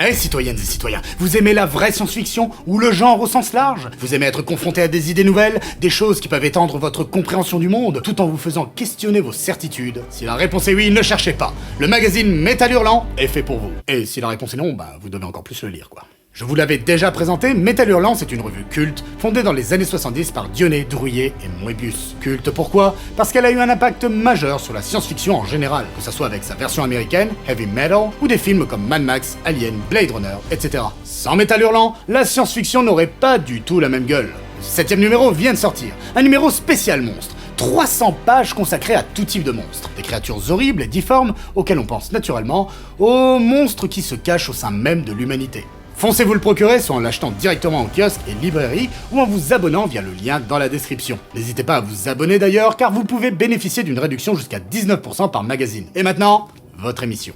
Eh, citoyennes et citoyens, vous aimez la vraie science-fiction ou le genre au sens large? Vous aimez être confronté à des idées nouvelles, des choses qui peuvent étendre votre compréhension du monde, tout en vous faisant questionner vos certitudes? Si la réponse est oui, ne cherchez pas. Le magazine Métal Hurlant est fait pour vous. Et si la réponse est non, vous devez encore plus le lire, quoi. Je vous l'avais déjà présenté, Métal Hurlant, c'est une revue culte, fondée dans les années 70 par Dionnet, Drouillet et Moebius. Culte pourquoi? Parce qu'elle a eu un impact majeur sur la science-fiction en général, que ce soit avec sa version américaine, Heavy Metal, ou des films comme Mad Max, Alien, Blade Runner, etc. Sans Métal Hurlant, la science-fiction n'aurait pas du tout la même gueule. Le 7e numéro vient de sortir, un numéro spécial monstre. 300 pages consacrées à tout type de monstres. Des créatures horribles et difformes, auxquelles on pense naturellement, aux monstres qui se cachent au sein même de l'humanité. Foncez vous le procurer, soit en l'achetant directement en kiosque et librairie, ou en vous abonnant via le lien dans la description. N'hésitez pas à vous abonner d'ailleurs, car vous pouvez bénéficier d'une réduction jusqu'à 19% par magazine. Et maintenant, votre émission.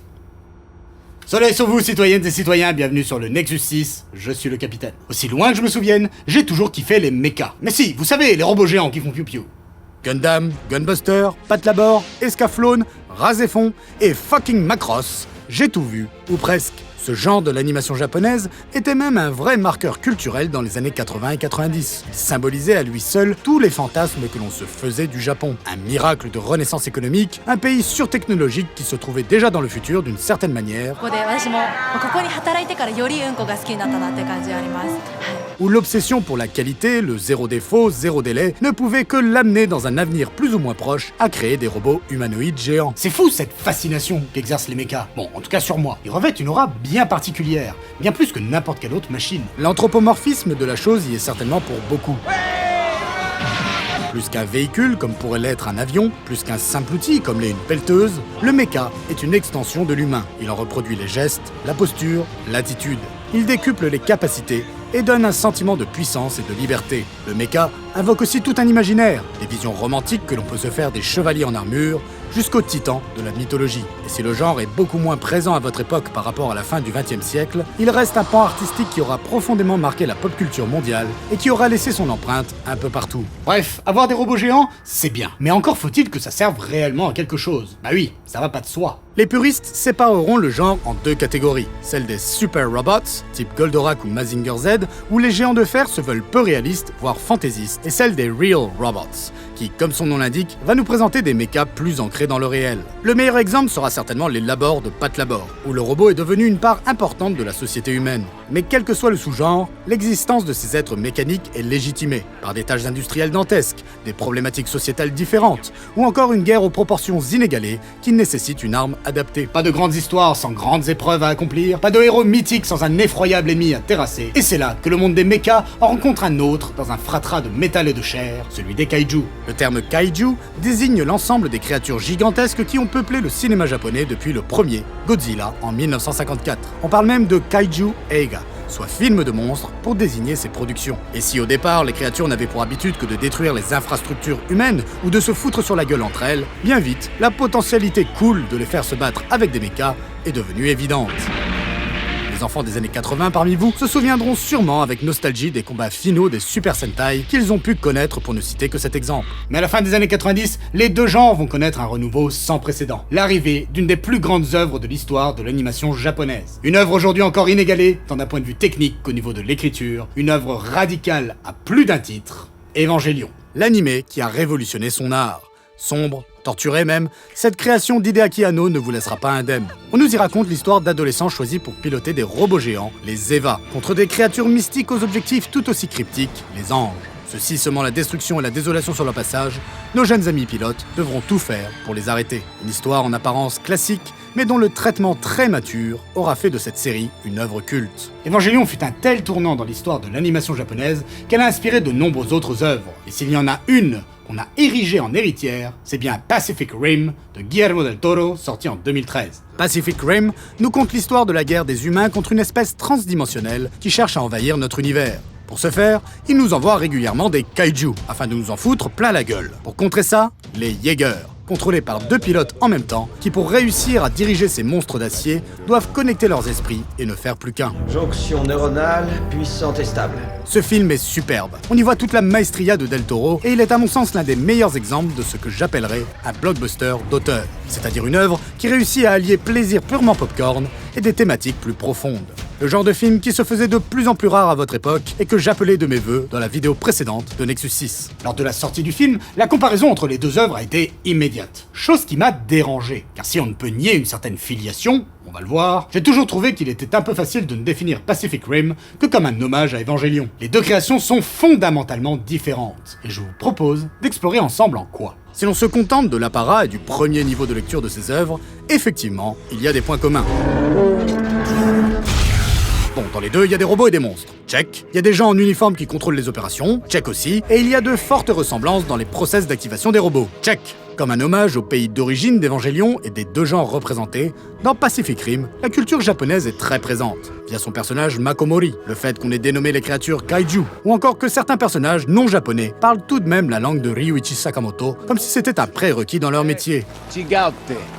Soleil sur vous, citoyennes et citoyens, bienvenue sur le Nexus 6, je suis le capitaine. Aussi loin que je me souvienne, j'ai toujours kiffé les mechas. Mais si, vous savez, les robots géants qui font piou-piou. Gundam, Gunbuster, Patlabor, Escaflowne, Razefon et fucking Macross, j'ai tout vu, ou presque. Ce genre de l'animation japonaise était même un vrai marqueur culturel dans les années 80 et 90. Il symbolisait à lui seul tous les fantasmes que l'on se faisait du Japon. Un miracle de renaissance économique, un pays surtechnologique qui se trouvait déjà dans le futur d'une certaine manière. Où l'obsession pour la qualité, le zéro défaut, zéro délai, ne pouvait que l'amener dans un avenir plus ou moins proche à créer des robots humanoïdes géants. C'est fou cette fascination qu'exercent les mechas. Bon, en tout cas sur moi. Ils revêtent une aura bien particulière, bien plus que n'importe quelle autre machine. L'anthropomorphisme de la chose y est certainement pour beaucoup. Plus qu'un véhicule, comme pourrait l'être un avion, plus qu'un simple outil, comme l'est une pelleteuse, le mecha est une extension de l'humain. Il en reproduit les gestes, la posture, l'attitude. Il décuple les capacités et donne un sentiment de puissance et de liberté. Le mecha invoque aussi tout un imaginaire, des visions romantiques que l'on peut se faire des chevaliers en armure, jusqu'aux titans de la mythologie. Et si le genre est beaucoup moins présent à votre époque par rapport à la fin du XXe siècle, il reste un pan artistique qui aura profondément marqué la pop culture mondiale et qui aura laissé son empreinte un peu partout. Bref, avoir des robots géants, c'est bien. Mais encore faut-il que ça serve réellement à quelque chose. Bah oui, ça va pas de soi. Les puristes sépareront le genre en deux catégories, celle des super robots, type Goldorak ou Mazinger Z, où les géants de fer se veulent peu réalistes, voire fantaisistes, et celle des real robots, qui, comme son nom l'indique, va nous présenter des mechas plus ancrés dans le réel. Le meilleur exemple sera certainement les Labor de Patlabor, où le robot est devenu une part importante de la société humaine. Mais quel que soit le sous-genre, l'existence de ces êtres mécaniques est légitimée, par des tâches industrielles dantesques, des problématiques sociétales différentes, ou encore une guerre aux proportions inégalées qui nécessite une arme adaptée. Pas de grandes histoires sans grandes épreuves à accomplir, pas de héros mythiques sans un effroyable ennemi à terrasser, et c'est là que le monde des mechas en rencontre un autre dans un fratras de métal et de chair, celui des kaiju. Le terme kaiju désigne l'ensemble des créatures gigantesques qui ont peuplé le cinéma japonais depuis le premier, Godzilla, en 1954. On parle même de kaiju eiga, soit film de monstres, pour désigner ces productions. Et si au départ, les créatures n'avaient pour habitude que de détruire les infrastructures humaines ou de se foutre sur la gueule entre elles, bien vite, la potentialité cool de les faire se battre avec des mechas est devenue évidente. Les enfants des années 80 parmi vous se souviendront sûrement avec nostalgie des combats finaux des Super Sentai qu'ils ont pu connaître pour ne citer que cet exemple. Mais à la fin des années 90, les deux genres vont connaître un renouveau sans précédent. L'arrivée d'une des plus grandes œuvres de l'histoire de l'animation japonaise. Une œuvre aujourd'hui encore inégalée, tant d'un point de vue technique qu'au niveau de l'écriture. Une œuvre radicale à plus d'un titre, Evangelion. L'animé qui a révolutionné son art. Sombre, torturé même, cette création d'Hideaki Anno ne vous laissera pas indemne. On nous y raconte l'histoire d'adolescents choisis pour piloter des robots géants, les Eva, contre des créatures mystiques aux objectifs tout aussi cryptiques, les anges. Ceux-ci semant la destruction et la désolation sur leur passage, nos jeunes amis pilotes devront tout faire pour les arrêter. Une histoire en apparence classique, mais dont le traitement très mature aura fait de cette série une œuvre culte. Evangelion fut un tel tournant dans l'histoire de l'animation japonaise qu'elle a inspiré de nombreuses autres œuvres. Et s'il y en a une qu'on a érigée en héritière, c'est bien Pacific Rim de Guillermo del Toro, sorti en 2013. Pacific Rim nous conte l'histoire de la guerre des humains contre une espèce transdimensionnelle qui cherche à envahir notre univers. Pour ce faire, il nous envoie régulièrement des kaiju, afin de nous en foutre plein la gueule. Pour contrer ça, les Jaegers, contrôlés par deux pilotes en même temps, qui pour réussir à diriger ces monstres d'acier, doivent connecter leurs esprits et ne faire plus qu'un. Jonction neuronale, puissante et stable. Ce film est superbe. On y voit toute la maestria de Del Toro, et il est à mon sens l'un des meilleurs exemples de ce que j'appellerais un blockbuster d'auteur. C'est-à-dire une œuvre qui réussit à allier plaisir purement popcorn et des thématiques plus profondes. Le genre de film qui se faisait de plus en plus rare à votre époque et que j'appelais de mes vœux dans la vidéo précédente de Nexus 6. Lors de la sortie du film, la comparaison entre les deux œuvres a été immédiate. Chose qui m'a dérangé, car si on ne peut nier une certaine filiation, on va le voir, j'ai toujours trouvé qu'il était un peu facile de ne définir Pacific Rim que comme un hommage à Evangelion. Les deux créations sont fondamentalement différentes, et je vous propose d'explorer ensemble en quoi. Si l'on se contente de l'apparat et du premier niveau de lecture de ces œuvres, effectivement, il y a des points communs. Bon, dans les deux, il y a des robots et des monstres. Check. Il y a des gens en uniforme qui contrôlent les opérations. Check aussi. Et il y a de fortes ressemblances dans les process d'activation des robots. Check. Comme un hommage au pays d'origine d'Evangelion et des deux genres représentés, dans Pacific Rim, la culture japonaise est très présente, via son personnage Makomori, le fait qu'on ait dénommé les créatures Kaiju, ou encore que certains personnages non japonais parlent tout de même la langue de Ryuichi Sakamoto, comme si c'était un prérequis dans leur métier.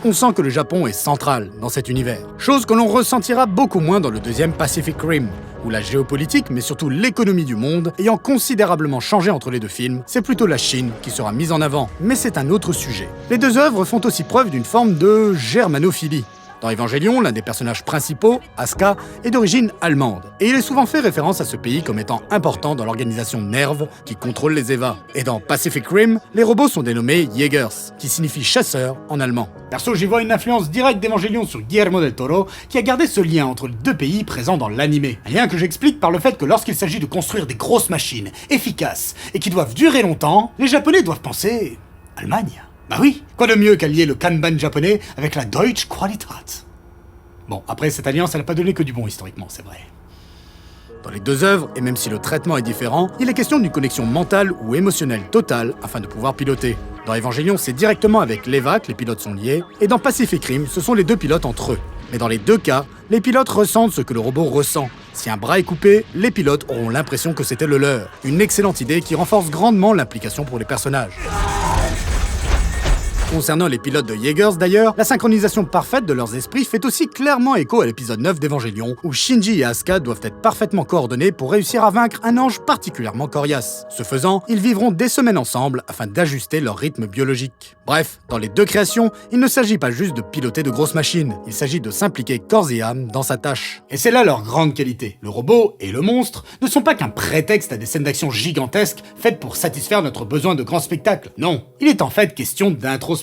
On sent que le Japon est central dans cet univers, chose que l'on ressentira beaucoup moins dans le deuxième Pacific Rim, où la géopolitique, mais surtout l'économie du monde, ayant considérablement changé entre les deux films, c'est plutôt la Chine qui sera mise en avant. Mais c'est un autre sujet. Les deux œuvres font aussi preuve d'une forme de germanophilie. Dans Evangelion, l'un des personnages principaux, Asuka, est d'origine allemande, et il est souvent fait référence à ce pays comme étant important dans l'organisation NERV qui contrôle les EVA. Et dans Pacific Rim, les robots sont dénommés Jägers, qui signifie chasseur en allemand. Perso, j'y vois une influence directe d'Evangelion sur Guillermo del Toro, qui a gardé ce lien entre les deux pays présents dans l'animé. Un lien que j'explique par le fait que lorsqu'il s'agit de construire des grosses machines, efficaces, et qui doivent durer longtemps, les Japonais doivent penser... Allemagne. Bah oui, quoi de mieux qu'allier le Kanban japonais avec la Deutsche Qualität. Bon, après, cette alliance, elle n'a pas donné que du bon historiquement, c'est vrai. Dans les deux œuvres, et même si le traitement est différent, il est question d'une connexion mentale ou émotionnelle totale afin de pouvoir piloter. Dans Evangelion, c'est directement avec l'EVA que les pilotes sont liés, et dans Pacific Rim, ce sont les deux pilotes entre eux. Mais dans les deux cas, les pilotes ressentent ce que le robot ressent. Si un bras est coupé, les pilotes auront l'impression que c'était le leur. Une excellente idée qui renforce grandement l'implication pour les personnages. Concernant les pilotes de Jägers d'ailleurs, la synchronisation parfaite de leurs esprits fait aussi clairement écho à l'épisode 9 d'Evangelion, où Shinji et Asuka doivent être parfaitement coordonnés pour réussir à vaincre un ange particulièrement coriace. Ce faisant, ils vivront des semaines ensemble afin d'ajuster leur rythme biologique. Bref, dans les deux créations, il ne s'agit pas juste de piloter de grosses machines, il s'agit de s'impliquer corps et âme dans sa tâche. Et c'est là leur grande qualité. Le robot et le monstre ne sont pas qu'un prétexte à des scènes d'action gigantesques faites pour satisfaire notre besoin de grand spectacle. Non, il est en fait question d'introspection.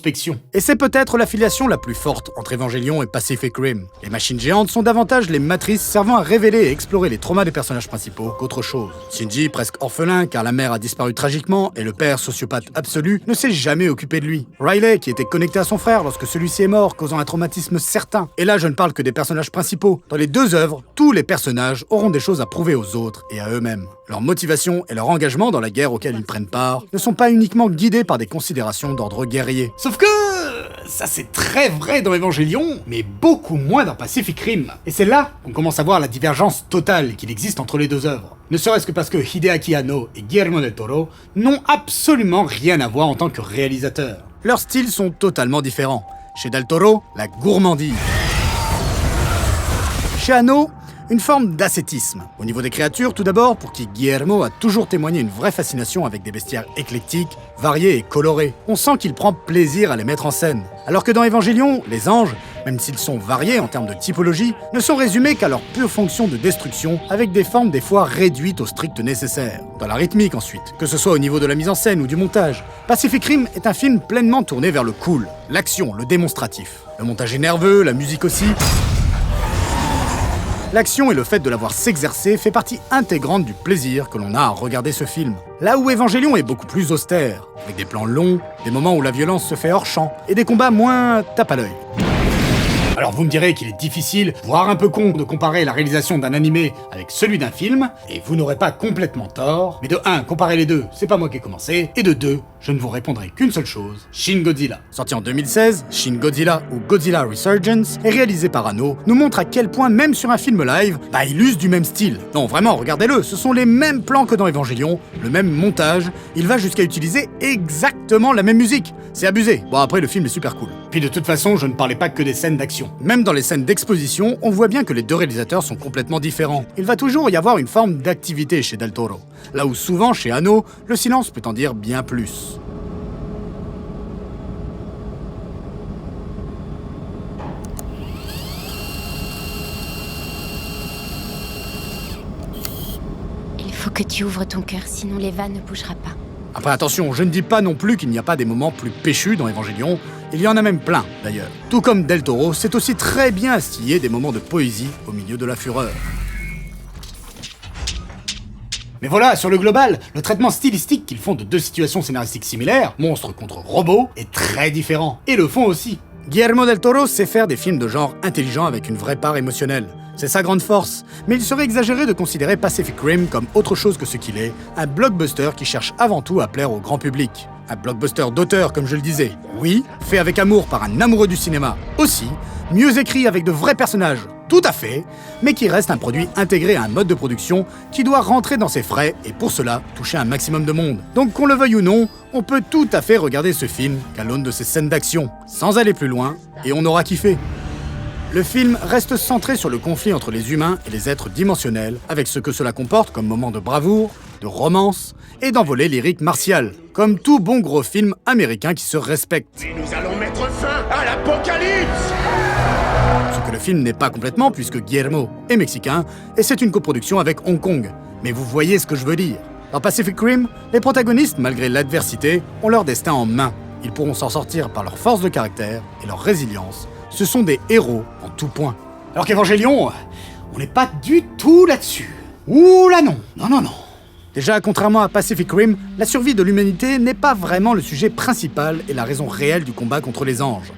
Et c'est peut-être l'affiliation la plus forte entre Evangelion et Pacific Rim. Les machines géantes sont davantage les matrices servant à révéler et explorer les traumas des personnages principaux qu'autre chose. Shinji, presque orphelin car la mère a disparu tragiquement et le père, sociopathe absolu, ne s'est jamais occupé de lui. Riley, qui était connecté à son frère lorsque celui-ci est mort, causant un traumatisme certain. Et là, je ne parle que des personnages principaux. Dans les deux œuvres, tous les personnages auront des choses à prouver aux autres et à eux-mêmes. Leur motivation et leur engagement dans la guerre auquel ils prennent part ne sont pas uniquement guidés par des considérations d'ordre guerrier. Sauf que... ça c'est très vrai dans Evangelion, mais beaucoup moins dans Pacific Rim. Et c'est là qu'on commence à voir la divergence totale qu'il existe entre les deux œuvres. Ne serait-ce que parce que Hideaki Anno et Guillermo del Toro n'ont absolument rien à voir en tant que réalisateurs. Leurs styles sont totalement différents. Chez del Toro, la gourmandise. Chez Anno, une forme d'ascétisme. Au niveau des créatures, tout d'abord, pour qui Guillermo a toujours témoigné une vraie fascination avec des bestiaires éclectiques, variés et colorés. On sent qu'il prend plaisir à les mettre en scène. Alors que dans Evangelion, les anges, même s'ils sont variés en termes de typologie, ne sont résumés qu'à leur pure fonction de destruction, avec des formes des fois réduites au strict nécessaire. Dans la rythmique ensuite, que ce soit au niveau de la mise en scène ou du montage, Pacific Rim est un film pleinement tourné vers le cool, l'action, le démonstratif. Le montage est nerveux, la musique aussi. L'action et le fait de la voir s'exercer fait partie intégrante du plaisir que l'on a à regarder ce film. Là où Evangelion est beaucoup plus austère, avec des plans longs, des moments où la violence se fait hors champ, et des combats moins tape à l'œil. Alors vous me direz qu'il est difficile, voire un peu con, de comparer la réalisation d'un animé avec celui d'un film, et vous n'aurez pas complètement tort, mais de 1, comparer les deux, c'est pas moi qui ai commencé, et de 2, je ne vous répondrai qu'une seule chose, Shin Godzilla. Sorti en 2016, Shin Godzilla ou Godzilla Resurgence est réalisé par Anno, nous montre à quel point même sur un film live, il use du même style. Non vraiment, regardez-le, ce sont les mêmes plans que dans Evangelion, le même montage, il va jusqu'à utiliser exactement la même musique. C'est abusé. Bon après le film est super cool. Puis de toute façon, je ne parlais pas que des scènes d'action. Même dans les scènes d'exposition, on voit bien que les deux réalisateurs sont complètement différents. Il va toujours y avoir une forme d'activité chez Del Toro, là où souvent chez Anno, le silence peut en dire bien plus. faut que tu ouvres ton cœur, sinon l'Eva ne bougera pas. Après attention, je ne dis pas non plus qu'il n'y a pas des moments plus péchus dans Evangelion, il y en a même plein d'ailleurs. Tout comme Del Toro, c'est aussi très bien astillé des moments de poésie au milieu de la fureur. Mais voilà, sur le global, le traitement stylistique qu'ils font de deux situations scénaristiques similaires, monstre contre robot, est très différent. Et le fond aussi. Guillermo del Toro sait faire des films de genre intelligents avec une vraie part émotionnelle. C'est sa grande force, mais il serait exagéré de considérer Pacific Rim comme autre chose que ce qu'il est, un blockbuster qui cherche avant tout à plaire au grand public. Un blockbuster d'auteur, comme je le disais. Oui, fait avec amour par un amoureux du cinéma. Aussi, mieux écrit avec de vrais personnages. Tout à fait, mais qui reste un produit intégré à un mode de production qui doit rentrer dans ses frais et pour cela toucher un maximum de monde. Donc qu'on le veuille ou non, on peut tout à fait regarder ce film qu'à l'aune de ses scènes d'action, sans aller plus loin, et on aura kiffé. Le film reste centré sur le conflit entre les humains et les êtres dimensionnels, avec ce que cela comporte comme moment de bravoure, de romance et d'envolée lyrique martiale, comme tout bon gros film américain qui se respecte. Et nous allons mettre fin à l'apocalypse! Ce que le film n'est pas complètement puisque Guillermo est mexicain et c'est une coproduction avec Hong Kong. Mais vous voyez ce que je veux dire. Dans Pacific Rim, les protagonistes, malgré l'adversité, ont leur destin en main. Ils pourront s'en sortir par leur force de caractère et leur résilience. Ce sont des héros en tout point. Alors qu'Evangelion, on n'est pas du tout là-dessus. Ouh là non, non. Déjà, contrairement à Pacific Rim, la survie de l'humanité n'est pas vraiment le sujet principal et la raison réelle du combat contre les anges.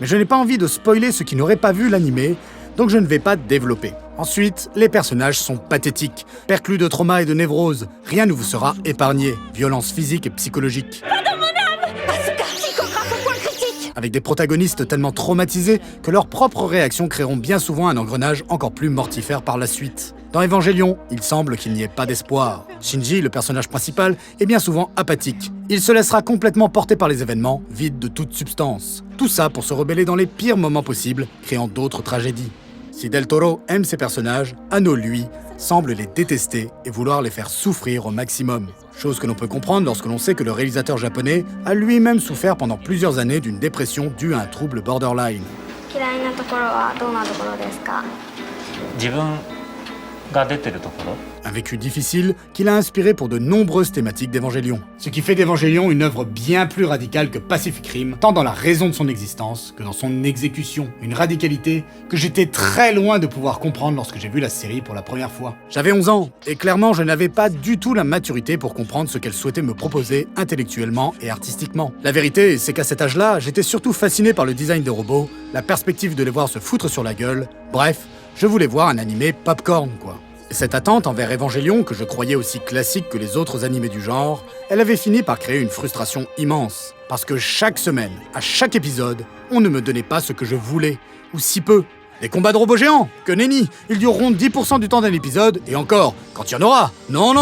Mais je n'ai pas envie de spoiler ceux qui n'auraient pas vu l'animé, donc je ne vais pas développer. Ensuite, les personnages sont pathétiques, perclus de trauma et de névrose. Rien ne vous sera épargné. Violence physique et psychologique. Pardon, mon âme! Asuka, psychographe au point critique! Avec des protagonistes tellement traumatisés que leurs propres réactions créeront bien souvent un engrenage encore plus mortifère par la suite. Dans Evangelion, il semble qu'il n'y ait pas d'espoir. Shinji, le personnage principal, est bien souvent apathique. Il se laissera complètement porter par les événements, vide de toute substance. Tout ça pour se rebeller dans les pires moments possibles, créant d'autres tragédies. Si Del Toro aime ses personnages, Anno, lui, semble les détester et vouloir les faire souffrir au maximum. Chose que l'on peut comprendre lorsque l'on sait que le réalisateur japonais a lui-même souffert pendant plusieurs années d'une dépression due à un trouble borderline. 嫌いなところはどんなところですか？自分が出てるところ Un vécu difficile qui l'a inspiré pour de nombreuses thématiques d'Evangelion. Ce qui fait d'Evangelion une œuvre bien plus radicale que Pacific Rim, tant dans la raison de son existence que dans son exécution. Une radicalité que j'étais très loin de pouvoir comprendre lorsque j'ai vu la série pour la première fois. J'avais 11 ans, et clairement je n'avais pas du tout la maturité pour comprendre ce qu'elle souhaitait me proposer intellectuellement et artistiquement. La vérité, c'est qu'à cet âge-là, j'étais surtout fasciné par le design des robots, la perspective de les voir se foutre sur la gueule, bref, je voulais voir un animé popcorn, quoi. Cette attente envers Evangelion, que je croyais aussi classique que les autres animés du genre, elle avait fini par créer une frustration immense. Parce que chaque semaine, à chaque épisode, on ne me donnait pas ce que je voulais, ou si peu. Des combats de robots géants, que nenni, ils dureront 10% du temps d'un épisode, et encore, quand il y en aura. Non.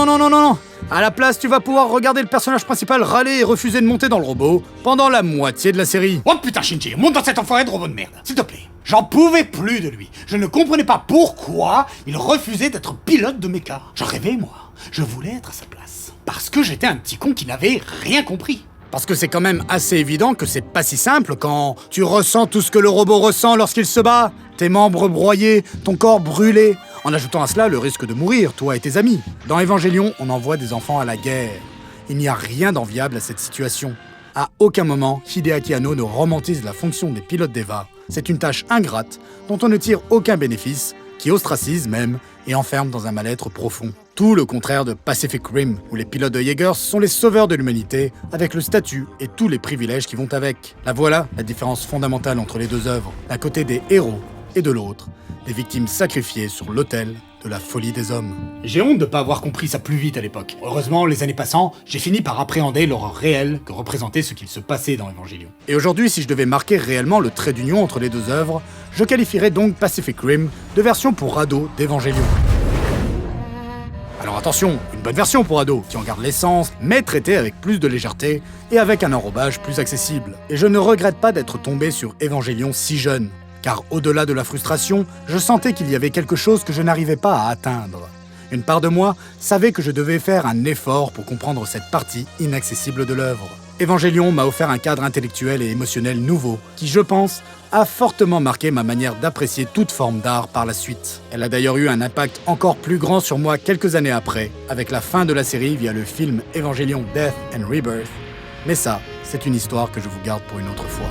À la place, tu vas pouvoir regarder le personnage principal râler et refuser de monter dans le robot pendant la moitié de la série. Oh putain Shinji, monte dans cet enfoiré de robot de merde, s'il te plaît. J'en pouvais plus de lui. Je ne comprenais pas pourquoi il refusait d'être pilote de méca. J'en rêvais, moi. Je voulais être à sa place. Parce que j'étais un petit con qui n'avait rien compris. Parce que c'est quand même assez évident que c'est pas si simple quand tu ressens tout ce que le robot ressent lorsqu'il se bat. Tes membres broyés, ton corps brûlé. En ajoutant à cela le risque de mourir, toi et tes amis. Dans Evangelion, on envoie des enfants à la guerre. Il n'y a rien d'enviable à cette situation. À aucun moment, Hideaki Anno ne romantise la fonction des pilotes d'Eva. C'est une tâche ingrate, dont on ne tire aucun bénéfice, qui ostracise même et enferme dans un mal-être profond. Tout le contraire de Pacific Rim, où les pilotes de Jaeger sont les sauveurs de l'humanité, avec le statut et tous les privilèges qui vont avec. Là voilà la différence fondamentale entre les deux œuvres. D'un côté des héros, et de l'autre, des victimes sacrifiées sur l'autel de la folie des hommes. J'ai honte de ne pas avoir compris ça plus vite à l'époque. Heureusement, les années passant, j'ai fini par appréhender l'horreur réelle que représentait ce qu'il se passait dans Evangelion. Et aujourd'hui, si je devais marquer réellement le trait d'union entre les deux œuvres, je qualifierais donc Pacific Rim de version pour ados d'Evangelion. Alors attention, une bonne version pour ados, qui en garde l'essence, mais traitée avec plus de légèreté et avec un enrobage plus accessible. Et je ne regrette pas d'être tombé sur Evangelion si jeune. Car au-delà de la frustration, je sentais qu'il y avait quelque chose que je n'arrivais pas à atteindre. Une part de moi savait que je devais faire un effort pour comprendre cette partie inaccessible de l'œuvre. Evangelion m'a offert un cadre intellectuel et émotionnel nouveau, qui, je pense, a fortement marqué ma manière d'apprécier toute forme d'art par la suite. Elle a d'ailleurs eu un impact encore plus grand sur moi quelques années après, avec la fin de la série via le film Evangelion Death and Rebirth. Mais ça, c'est une histoire que je vous garde pour une autre fois.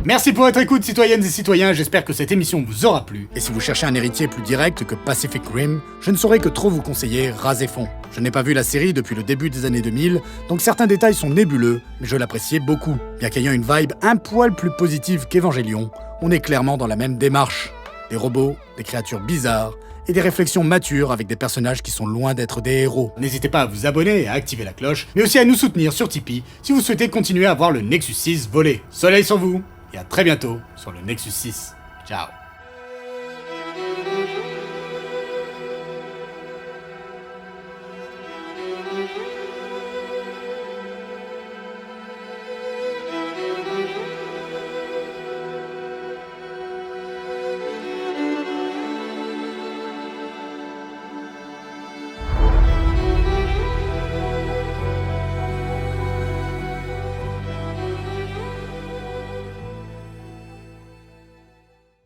Merci pour votre écoute, citoyennes et citoyens, j'espère que cette émission vous aura plu. Et si vous cherchez un héritier plus direct que Pacific Rim, je ne saurais que trop vous conseiller Rasez Fond. Je n'ai pas vu la série depuis le début des années 2000, donc certains détails sont nébuleux, mais je l'appréciais beaucoup. Bien qu'ayant une vibe un poil plus positive qu'Evangelion, on est clairement dans la même démarche. Des robots, des créatures bizarres, et des réflexions matures avec des personnages qui sont loin d'être des héros. N'hésitez pas à vous abonner et à activer la cloche, mais aussi à nous soutenir sur Tipeee si vous souhaitez continuer à voir le Nexus 6 voler. Soleil sur vous, et à très bientôt sur le Nexus 6. Ciao.